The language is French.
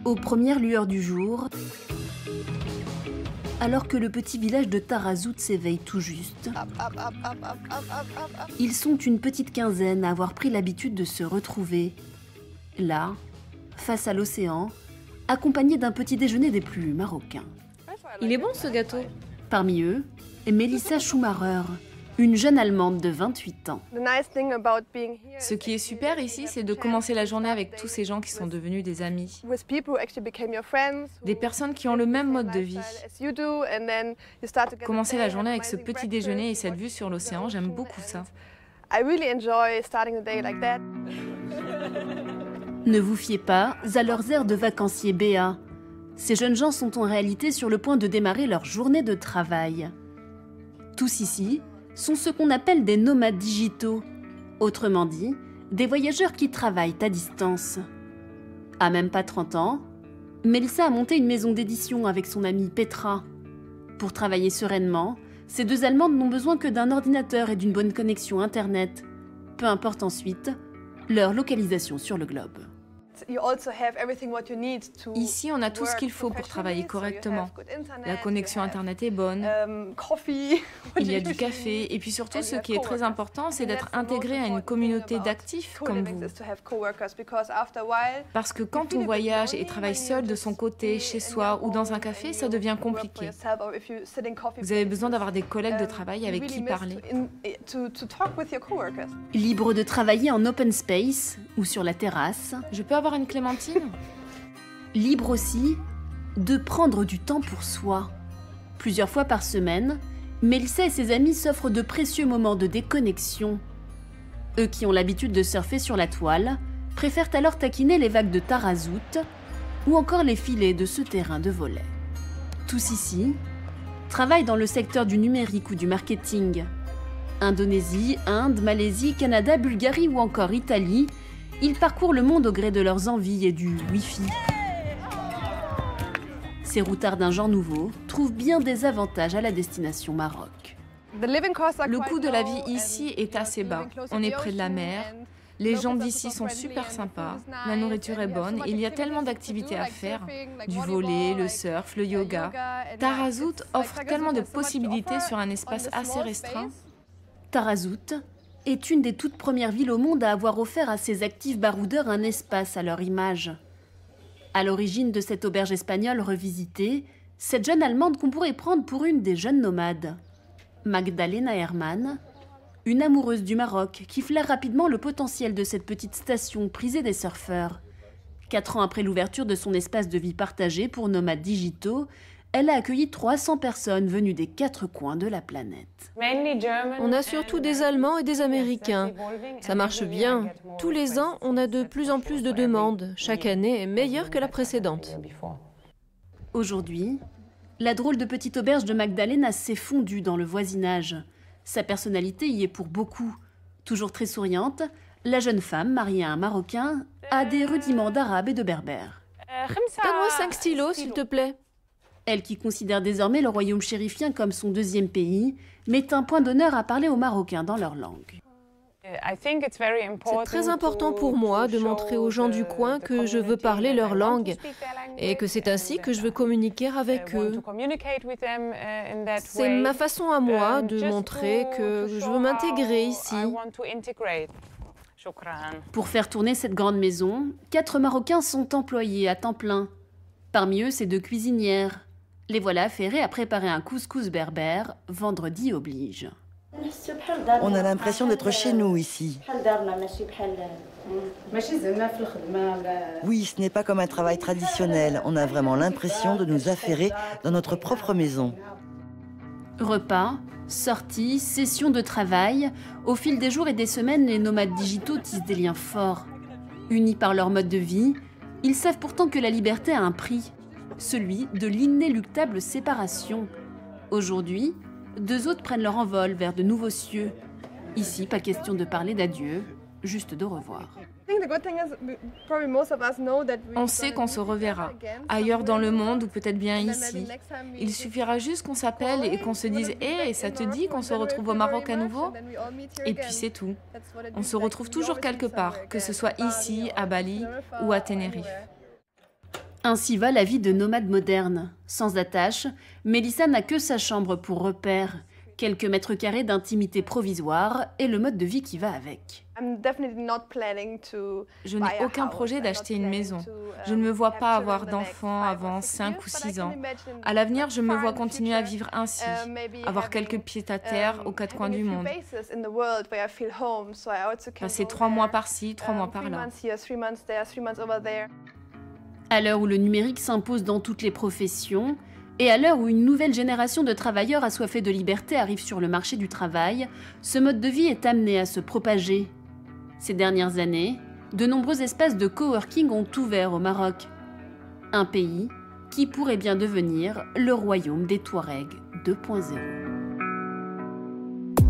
Aux premières lueurs du jour, alors que le petit village de Tarazout s'éveille tout juste, ils sont une petite quinzaine à avoir pris l'habitude de se retrouver, là, face à l'océan, accompagnés d'un petit déjeuner des plus marocains. Il est bon ce gâteau. Parmi eux, Melissa Schumacher, une jeune Allemande de 28 ans. Ce qui est super ici, c'est de commencer la journée avec tous ces gens qui sont devenus des amis. Des personnes qui ont le même mode de vie. Commencer la journée avec ce petit déjeuner et cette vue sur l'océan, j'aime beaucoup ça. Ne vous fiez pas à leurs airs de vacanciers béats. Ces jeunes gens sont en réalité sur le point de démarrer leur journée de travail. Tous ici sont ce qu'on appelle des nomades digitaux, autrement dit, des voyageurs qui travaillent à distance. À même pas 30 ans, Melissa a monté une maison d'édition avec son amie Petra. Pour travailler sereinement, ces deux Allemandes n'ont besoin que d'un ordinateur et d'une bonne connexion Internet, peu importe ensuite leur localisation sur le globe. Ici, on a tout ce qu'il faut pour travailler correctement. La connexion Internet est bonne, il y a du café, et puis surtout, ce qui est très important, c'est d'être intégré à une communauté d'actifs comme vous. Parce que quand on voyage et travaille seul de son côté, chez soi ou dans un café, ça devient compliqué. Vous avez besoin d'avoir des collègues de travail avec qui parler. Libre de travailler en open space ou sur la terrasse. Je peux avoir une clémentine? Libre aussi de prendre du temps pour soi. Plusieurs fois par semaine, Melissa et ses amis s'offrent de précieux moments de déconnexion. Eux qui ont l'habitude de surfer sur la toile, préfèrent alors taquiner les vagues de Tarazout ou encore les filets de ce terrain de volley. Tous ici travaillent dans le secteur du numérique ou du marketing. Indonésie, Inde, Malaisie, Canada, Bulgarie ou encore Italie, ils parcourent le monde au gré de leurs envies et du Wi-Fi. Ces routards d'un genre nouveau trouvent bien des avantages à la destination Maroc. Le coût de la vie ici est assez bas. On est près de la mer. Les gens d'ici sont super sympas. La nourriture est bonne. Il y a tellement d'activités à faire. Du volley, le surf, le yoga. Tarazout offre tellement de possibilités sur un espace assez restreint. Tarazout est une des toutes premières villes au monde à avoir offert à ses actifs baroudeurs un espace à leur image. À l'origine de cette auberge espagnole revisitée, cette jeune Allemande qu'on pourrait prendre pour une des jeunes nomades. Magdalena Hermann, une amoureuse du Maroc qui flaire rapidement le potentiel de cette petite station prisée des surfeurs. 4 ans après l'ouverture de son espace de vie partagé pour nomades digitaux, elle a accueilli 300 personnes venues des 4 coins de la planète. On a surtout des Allemands et des Américains. Ça marche bien. Tous les ans, on a de plus en plus de demandes. Chaque année est meilleure que la précédente. Aujourd'hui, la drôle de petite auberge de Magdalena s'est fondue dans le voisinage. Sa personnalité y est pour beaucoup. Toujours très souriante, la jeune femme, mariée à un Marocain, a des rudiments d'arabe et de berbère. Donne-moi 5 stylos, s'il te plaît. Elle, qui considère désormais le royaume chérifien comme son deuxième pays, met un point d'honneur à parler aux Marocains dans leur langue. C'est très important pour moi de montrer aux gens du coin que je veux parler leur langue et que c'est ainsi que je veux communiquer avec eux. C'est ma façon à moi de montrer que je veux m'intégrer ici. Pour faire tourner cette grande maison, 4 Marocains sont employés à temps plein. Parmi eux, ces 2 cuisinières. Les voilà affairés à préparer un couscous berbère, vendredi oblige. On a l'impression d'être chez nous ici. Oui, ce n'est pas comme un travail traditionnel. On a vraiment l'impression de nous affairer dans notre propre maison. Repas, sorties, sessions de travail, au fil des jours et des semaines, les nomades digitaux tissent des liens forts. Unis par leur mode de vie, ils savent pourtant que la liberté a un prix, celui de l'inéluctable séparation. Aujourd'hui, 2 autres prennent leur envol vers de nouveaux cieux. Ici, pas question de parler d'adieu, juste de revoir. On sait qu'on se reverra, ailleurs dans le monde ou peut-être bien ici. Il suffira juste qu'on s'appelle et qu'on se dise « Hé, ça te dit qu'on se retrouve au Maroc à nouveau ?» Et puis c'est tout. On se retrouve toujours quelque part, que ce soit ici, à Bali ou à Tenerife. Ainsi va la vie de nomade moderne. Sans attache, Mélissa n'a que sa chambre pour repère, quelques mètres carrés d'intimité provisoire et le mode de vie qui va avec. Je n'ai aucun projet d'acheter une maison. Je ne me vois pas avoir d'enfants avant 5 ou 6 ans. À l'avenir, je me vois continuer à vivre ainsi, avoir quelques pieds-à-terre aux quatre coins du monde. Passer 3 mois par-ci, 3 mois par-là. À l'heure où le numérique s'impose dans toutes les professions, et à l'heure où une nouvelle génération de travailleurs assoiffés de liberté arrive sur le marché du travail, ce mode de vie est amené à se propager. Ces dernières années, de nombreux espaces de coworking ont ouvert au Maroc. Un pays qui pourrait bien devenir le royaume des Touaregs 2.0.